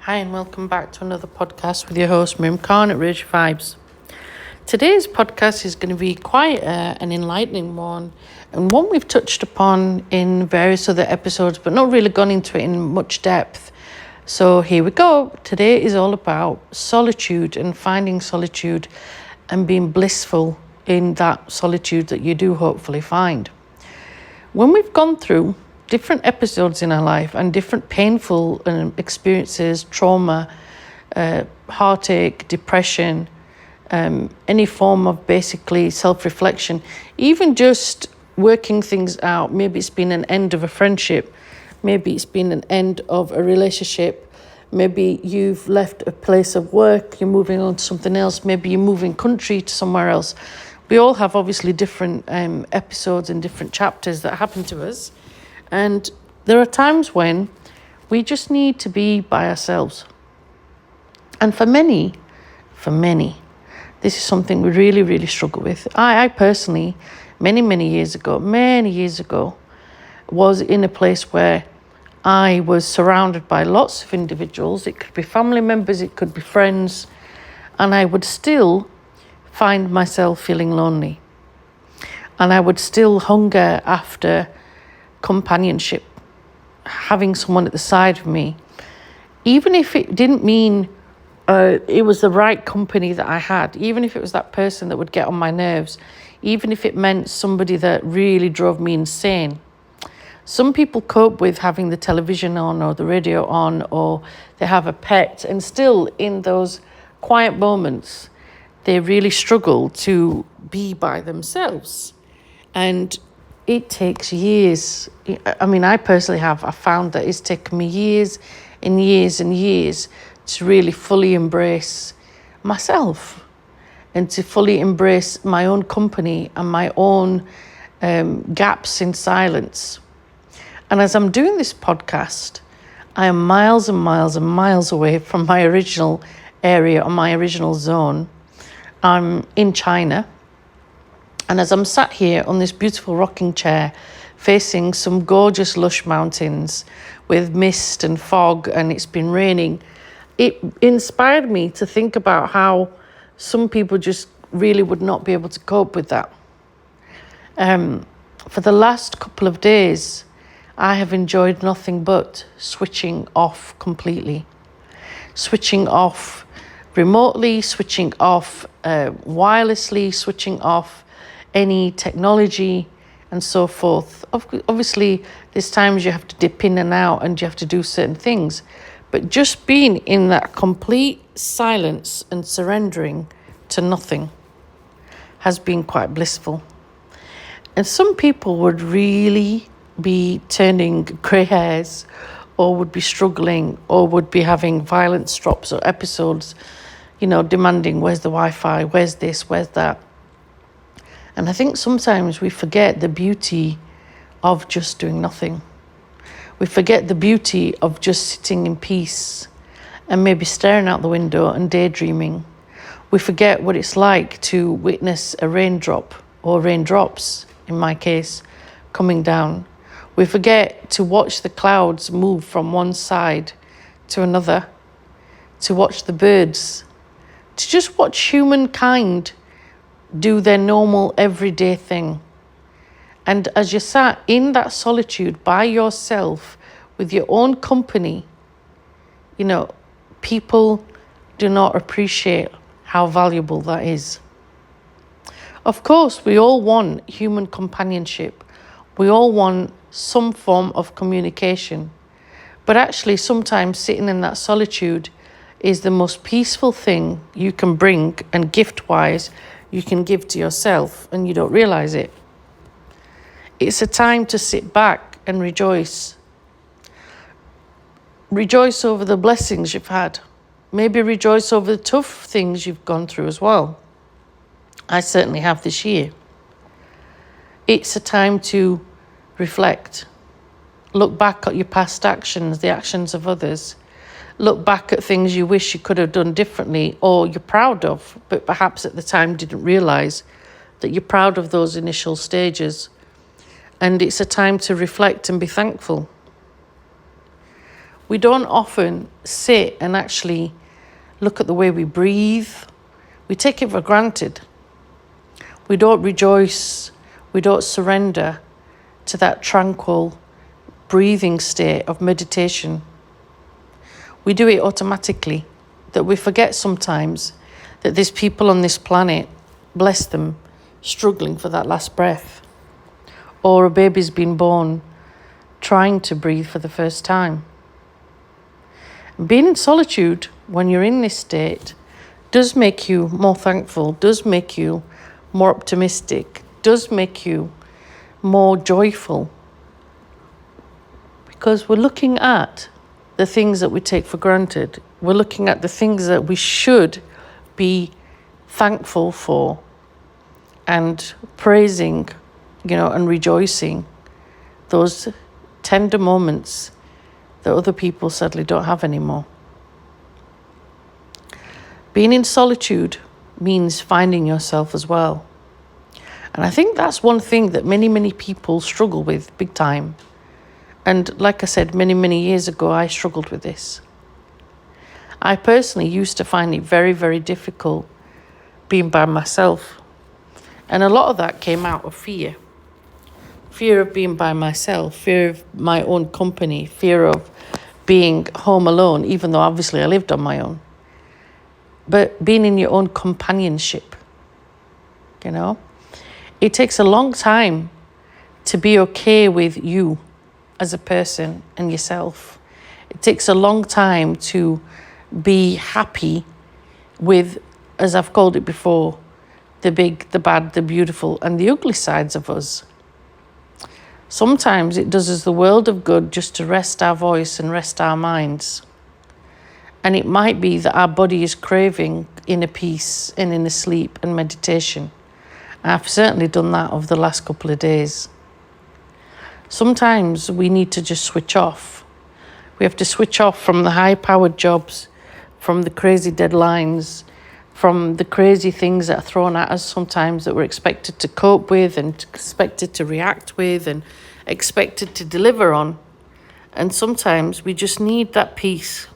Hi and welcome back to another podcast with your host Miriam at Rage Vibes. Today's podcast is going to be quite an enlightening one and one we've touched upon in various other episodes but not really gone into it in much depth. So here we go. Today is all about solitude and finding solitude and being blissful in that solitude that you do hopefully find. When we've gone through different episodes in our life and different painful experiences, trauma, heartache, depression, any form of basically self-reflection, even just working things out. Maybe it's been an end of a friendship, maybe it's been an end of a relationship, maybe you've left a place of work, you're moving on to something else, maybe you're moving country to somewhere else. We all have obviously different episodes and different chapters that happen to us. And there are times when we just need to be by ourselves. And for many, this is something we really, really struggle with. I personally, many years ago, was in a place where I was surrounded by lots of individuals. It could be family members, it could be friends, and I would still find myself feeling lonely. And I would still hunger after companionship, having someone at the side of me, even if it didn't mean it was the right company that I had, even if it was that person that would get on my nerves, even if it meant somebody that really drove me insane. Some people cope with having the television on or the radio on, or they have a pet, and still in those quiet moments they really struggle to be by themselves. And it takes years. I mean, I personally I found that it's taken me years and years and years to really fully embrace myself and to fully embrace my own company and my own gaps in silence. And as I'm doing this podcast, I am miles and miles and miles away from my original area or my original zone. I'm in China. And as I'm sat here on this beautiful rocking chair, facing some gorgeous lush mountains with mist and fog, and it's been raining, it inspired me to think about how some people just really would not be able to cope with that. For the last couple of days, I have enjoyed nothing but switching off completely. Switching off remotely, switching off wirelessly, switching off any technology and so forth. Obviously, there's times you have to dip in and out and you have to do certain things. But just being in that complete silence and surrendering to nothing has been quite blissful. And some people would really be turning grey hairs or would be struggling or would be having violent stops or episodes, demanding, where's the Wi-Fi, where's this, where's that? And I think sometimes we forget the beauty of just doing nothing. We forget the beauty of just sitting in peace and maybe staring out the window and daydreaming. We forget what it's like to witness a raindrop or raindrops, in my case, coming down. We forget to watch the clouds move from one side to another, to watch the birds, to just watch humankind do their normal everyday thing. And as you're sat in that solitude by yourself with your own company, people do not appreciate how valuable that is. Of course, we all want human companionship. We all want some form of communication. But actually, sometimes sitting in that solitude is the most peaceful thing you can bring, and gift-wise, you can give to yourself and you don't realize it. It's a time to sit back and rejoice. Rejoice over the blessings you've had. Maybe rejoice over the tough things you've gone through as well. I certainly have this year. It's a time to reflect. Look back at your past actions, the actions of others. Look back at things you wish you could have done differently or you're proud of, but perhaps at the time didn't realize that you're proud of those initial stages. And it's a time to reflect and be thankful. We don't often sit and actually look at the way we breathe. We take it for granted. We don't rejoice. We don't surrender to that tranquil breathing state of meditation. We do it automatically, that we forget sometimes that there's people on this planet, bless them, struggling for that last breath. Or a baby's been born trying to breathe for the first time. Being in solitude when you're in this state does make you more thankful, does make you more optimistic, does make you more joyful. Because we're looking at the things that we take for granted. We're looking at the things that we should be thankful for and praising, and rejoicing those tender moments that other people sadly don't have anymore. Being in solitude means finding yourself as well. And I think that's one thing that many, many people struggle with big time. And like I said, many, many years ago, I struggled with this. I personally used to find it very, very difficult being by myself. And a lot of that came out of fear. Fear of being by myself, fear of my own company, fear of being home alone, even though obviously I lived on my own. But being in your own companionship, It takes a long time to be okay with you as a person and yourself. It takes a long time to be happy with, as I've called it before, the big, the bad, the beautiful, and the ugly sides of us. Sometimes it does us the world of good just to rest our voice and rest our minds. And it might be that our body is craving inner peace and inner sleep and meditation. I've certainly done that over the last couple of days. Sometimes we need to just switch off. We have to switch off from the high-powered jobs, from the crazy deadlines, from the crazy things that are thrown at us sometimes that we're expected to cope with and expected to react with and expected to deliver on. And sometimes we just need that peace.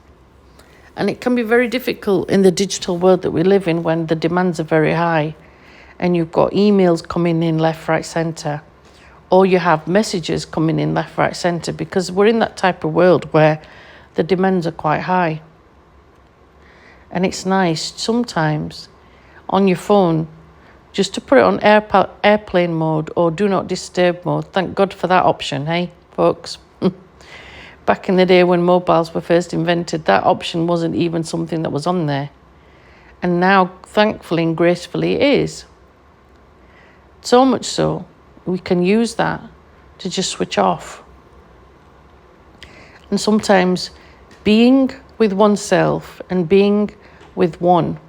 And it can be very difficult in the digital world that we live in when the demands are very high and you've got emails coming in left, right, centre, or you have messages coming in left, right, centre, because we're in that type of world where the demands are quite high. And it's nice sometimes on your phone just to put it on airplane mode or do not disturb mode. Thank God for that option, hey, folks? Back in the day when mobiles were first invented, that option wasn't even something that was on there. And now, thankfully and gracefully, it is. So much so, we can use that to just switch off. And sometimes being with oneself and being with one,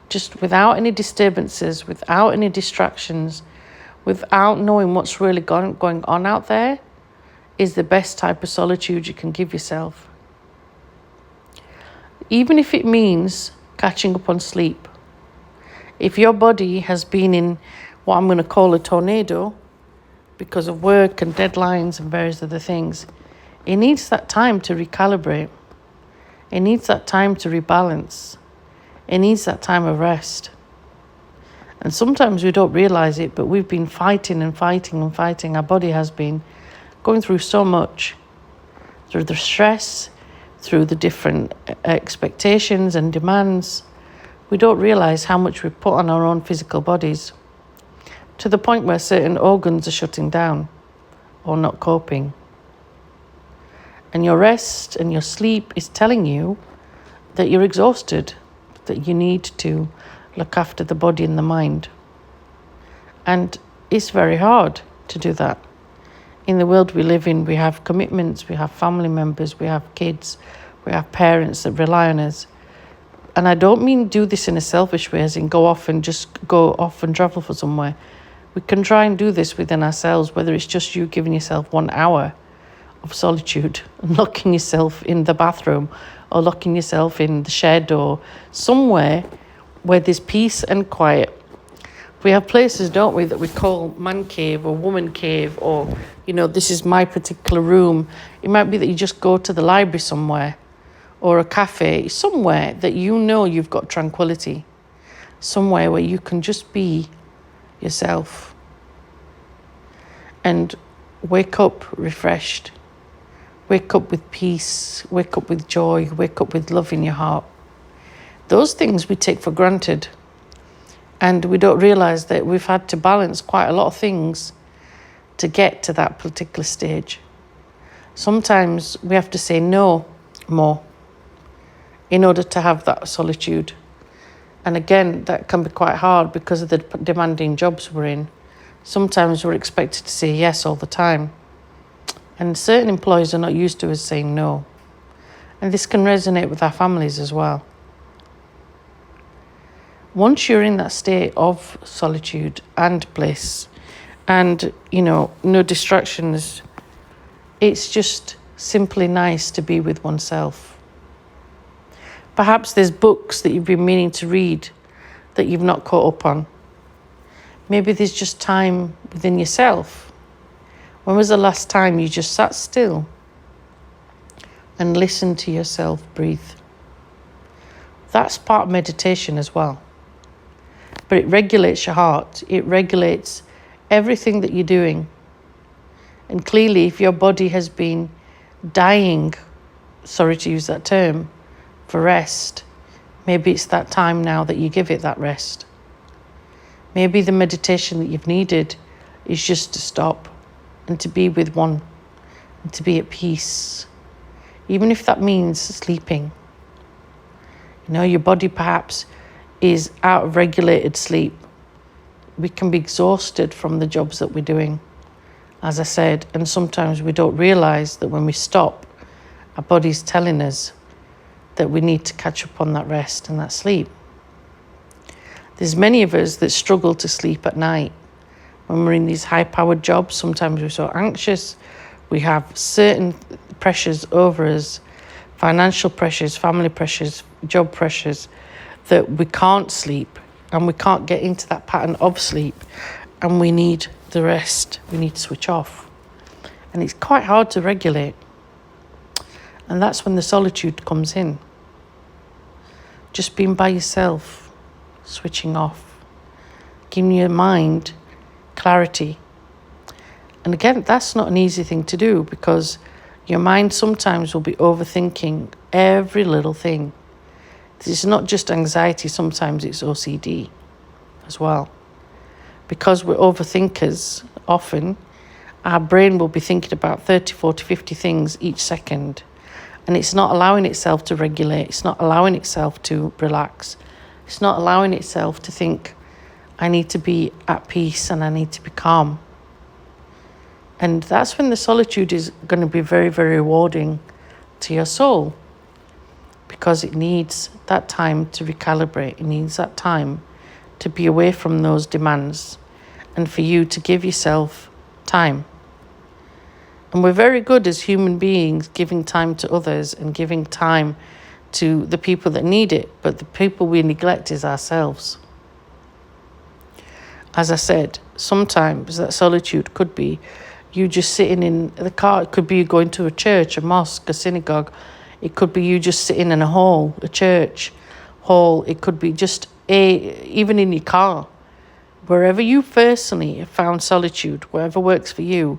just without any disturbances, without any distractions, without knowing what's really going on out there, is the best type of solitude you can give yourself. Even if it means catching up on sleep. If your body has been in what I'm going to call a tornado because of work and deadlines and various other things, it needs that time to recalibrate. It needs that time to rebalance. It needs that time of rest. And sometimes we don't realize it, but we've been fighting and fighting and fighting. Our body has been going through so much, through the stress, through the different expectations and demands. We don't realize how much we put on our own physical bodies, to the point where certain organs are shutting down or not coping. And your rest and your sleep is telling you that you're exhausted, that you need to look after the body and the mind. And it's very hard to do that. In the world we live in, we have commitments, we have family members, we have kids, we have parents that rely on us. And I don't mean do this in a selfish way, as in go off and travel for somewhere. We can try and do this within ourselves, whether it's just you giving yourself 1 hour of solitude and locking yourself in the bathroom or locking yourself in the shed or somewhere where there's peace and quiet. We have places, don't we, that we call man cave or woman cave or this is my particular room. It might be that you just go to the library somewhere or a cafe, somewhere that you've got tranquility, somewhere where you can just be yourself and wake up refreshed, wake up with peace, wake up with joy, wake up with love in your heart. Those things we take for granted, and we don't realize that we've had to balance quite a lot of things to get to that particular stage. Sometimes we have to say no more in order to have that solitude. And again, that can be quite hard because of the demanding jobs we're in. Sometimes we're expected to say yes all the time. And certain employees are not used to us saying no. And this can resonate with our families as well. Once you're in that state of solitude and bliss and, no distractions, it's just simply nice to be with oneself. Perhaps there's books that you've been meaning to read that you've not caught up on. Maybe there's just time within yourself. When was the last time you just sat still and listened to yourself breathe? That's part of meditation as well. But it regulates your heart. It regulates everything that you're doing. And clearly, if your body has been dying, sorry to use that term, for rest, maybe it's that time now that you give it that rest. Maybe the meditation that you've needed is just to stop and to be with one and to be at peace, even if that means sleeping. Your body perhaps is out of regulated sleep. We can be exhausted from the jobs that we're doing, as I said, and sometimes we don't realize that when we stop, our body's telling us that we need to catch up on that rest and that sleep. There's many of us that struggle to sleep at night. When we're in these high-powered jobs, sometimes we're so anxious. We have certain pressures over us, financial pressures, family pressures, job pressures, that we can't sleep and we can't get into that pattern of sleep, and we need the rest. We need to switch off. And it's quite hard to regulate. And that's when the solitude comes in. Just being by yourself, switching off, giving your mind clarity. And again, that's not an easy thing to do because your mind sometimes will be overthinking every little thing. It's not just anxiety, sometimes it's OCD as well. Because we're overthinkers, often our brain will be thinking about 30, 40, 50 things each second. And it's not allowing itself to regulate. It's not allowing itself to relax. It's not allowing itself to think, I need to be at peace and I need to be calm. And that's when the solitude is going to be very, very rewarding to your soul, because it needs that time to recalibrate. It needs that time to be away from those demands and for you to give yourself time. And we're very good as human beings giving time to others and giving time to the people that need it, but the people we neglect is ourselves. As I said, sometimes that solitude could be you just sitting in the car. It could be you going to a church, a mosque, a synagogue. It could be you just sitting in a hall, a church hall. It could be just even in your car. Wherever you personally have found solitude, wherever works for you,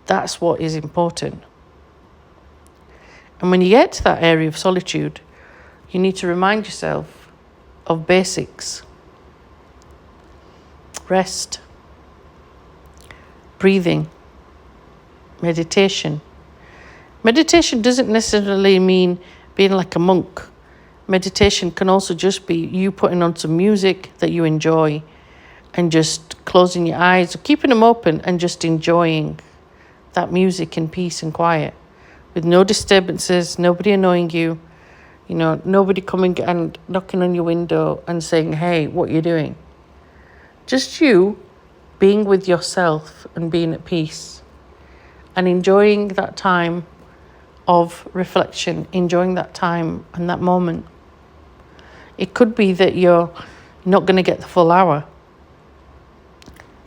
that's what is important. And when you get to that area of solitude, you need to remind yourself of basics. Rest, breathing, meditation. Meditation doesn't necessarily mean being like a monk. Meditation can also just be you putting on some music that you enjoy and just closing your eyes or keeping them open and just enjoying that music in peace and quiet with no disturbances, nobody annoying you, nobody coming and knocking on your window and saying, hey, what are you doing? Just you being with yourself and being at peace and enjoying that time of reflection, enjoying that time and that moment. It could be that you're not going to get the full hour.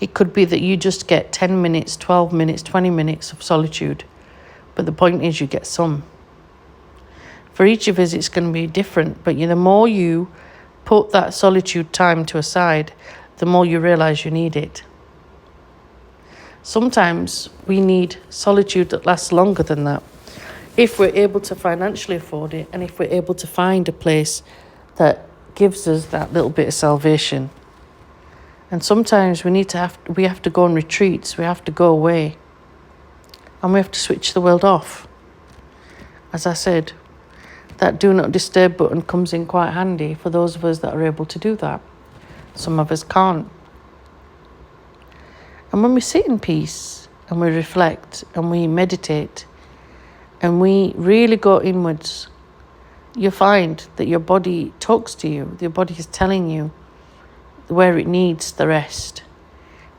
It could be that you just get 10 minutes, 12 minutes, 20 minutes of solitude. But the point is you get some. For each of us, it's going to be different. But the more you put that solitude time to a side, the more you realize you need it. Sometimes we need solitude that lasts longer than that. If we're able to financially afford it, and if we're able to find a place that gives us that little bit of salvation. And sometimes we have to go on retreats, we have to go away, and we have to switch the world off. As I said, that do not disturb button comes in quite handy for those of us that are able to do that. Some of us can't. And when we sit in peace and we reflect and we meditate and we really go inwards, you'll find that your body talks to you. Your body is telling you where it needs the rest,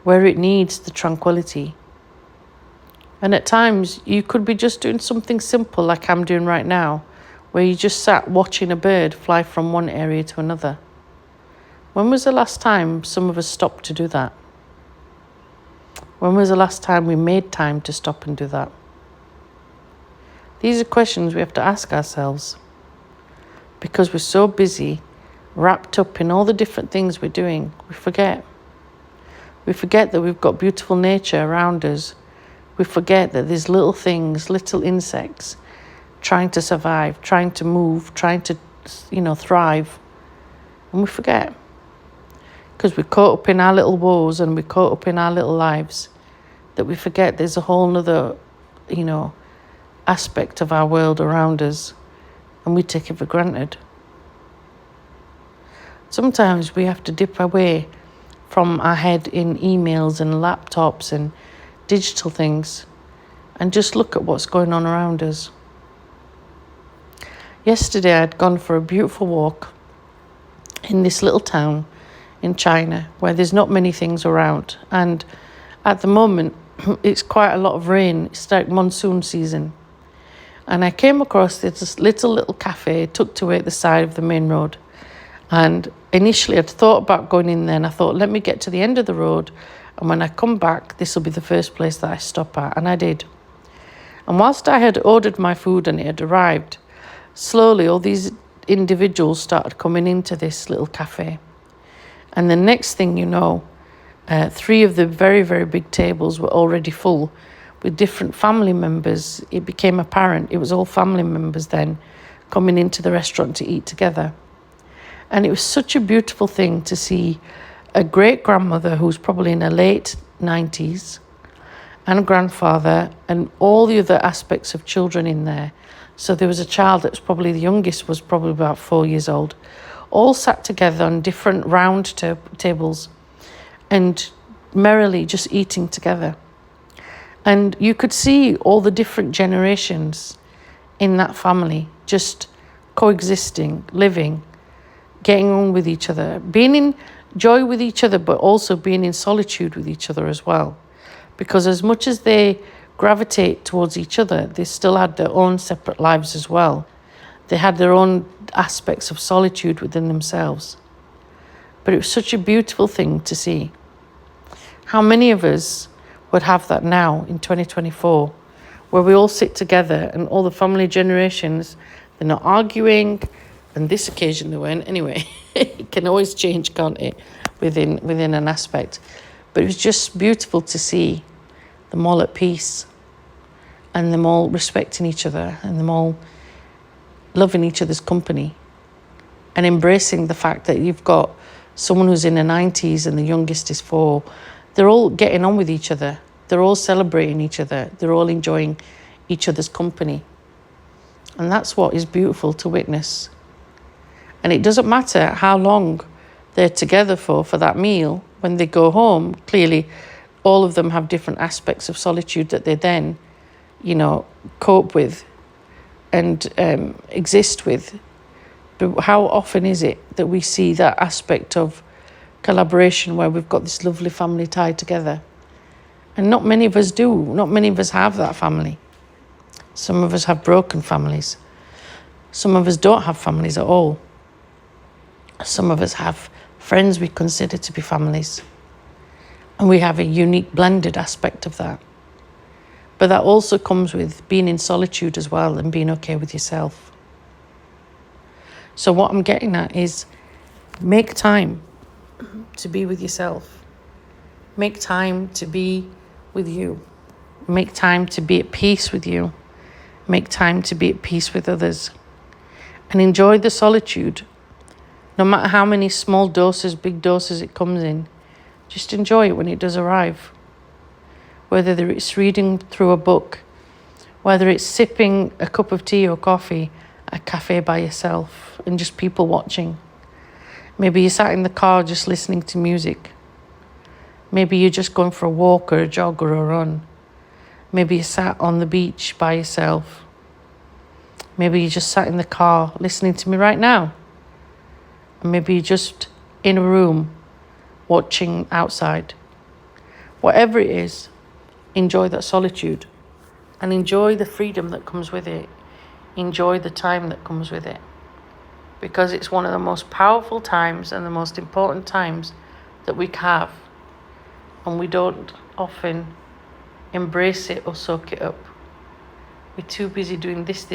where it needs the tranquility. And at times, you could be just doing something simple like I'm doing right now, where you just sat watching a bird fly from one area to another. When was the last time some of us stopped to do that? When was the last time we made time to stop and do that? These are questions we have to ask ourselves, because we're so busy, wrapped up in all the different things we're doing, we forget. We forget that we've got beautiful nature around us. We forget that there's little things, little insects, trying to survive, trying to move, trying to, thrive. And we forget. Because we're caught up in our little woes and we're caught up in our little lives, that we forget there's a whole nother, aspect of our world around us, and we take it for granted. Sometimes we have to dip away from our head in emails and laptops and digital things and just look at what's going on around us. Yesterday I'd gone for a beautiful walk in this little town in China where there's not many things around, and at the moment it's quite a lot of rain. It's like monsoon season. And I came across this little cafe tucked away at the side of the main road. And initially I'd thought about going in there, and I thought, let me get to the end of the road, and when I come back, this will be the first place that I stop at. And I did. And whilst I had ordered my food and it had arrived, slowly all these individuals started coming into this little cafe. And the next thing you know, 3 of the very, very big tables were already full with different family members. It became apparent it was all family members then coming into the restaurant to eat together. And it was such a beautiful thing to see a great-grandmother who's probably in her late 90s and a grandfather and all the other aspects of children in there. So there was a child that was probably, the youngest was probably about 4 years old, all sat together on different round tables and merrily just eating together. And you could see all the different generations in that family just coexisting, living, getting on with each other, being in joy with each other, but also being in solitude with each other as well. Because as much as they gravitate towards each other, they still had their own separate lives as well. They had their own aspects of solitude within themselves. But it was such a beautiful thing to see. How many of us would have that now in 2024, where we all sit together and all the family generations, they're not arguing, and this occasion they weren't anyway. It can always change, can't it, within an aspect. But it was just beautiful to see them all at peace, and them all respecting each other, and them all loving each other's company, and embracing the fact that you've got someone who's in their 90s and the youngest is 4. They're all getting on with each other. They're all celebrating each other. They're all enjoying each other's company. And that's what is beautiful to witness. And it doesn't matter how long they're together for that meal. When they go home, clearly all of them have different aspects of solitude that they then, cope with and exist with. But how often is it that we see that aspect of collaboration where we've got this lovely family tied together? And not many of us do. Not many of us have that family. Some of us have broken families. Some of us don't have families at all. Some of us have friends we consider to be families. And we have a unique blended aspect of that. But that also comes with being in solitude as well and being okay with yourself. So what I'm getting at is make time to be with yourself. Make time to be with you. Make time to be at peace with you. Make time to be at peace with others. And enjoy the solitude. No matter how many small doses, big doses it comes in, just enjoy it when it does arrive. Whether it's reading through a book, whether it's sipping a cup of tea or coffee at a cafe by yourself and just people watching. Maybe you sat in the car just listening to music. Maybe you're just going for a walk or a jog or a run. Maybe you sat on the beach by yourself. Maybe you just sat in the car listening to me right now. And maybe you're just in a room watching outside. Whatever it is, enjoy that solitude and enjoy the freedom that comes with it. Enjoy the time that comes with it. Because it's one of the most powerful times and the most important times that we have. And we don't often embrace it or soak it up. We're too busy doing this,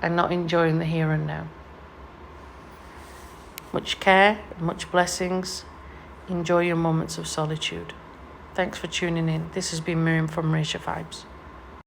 and not enjoying the here and now. Much care, much blessings. Enjoy your moments of solitude. Thanks for tuning in. This has been Miriam from Raise Your Vibes.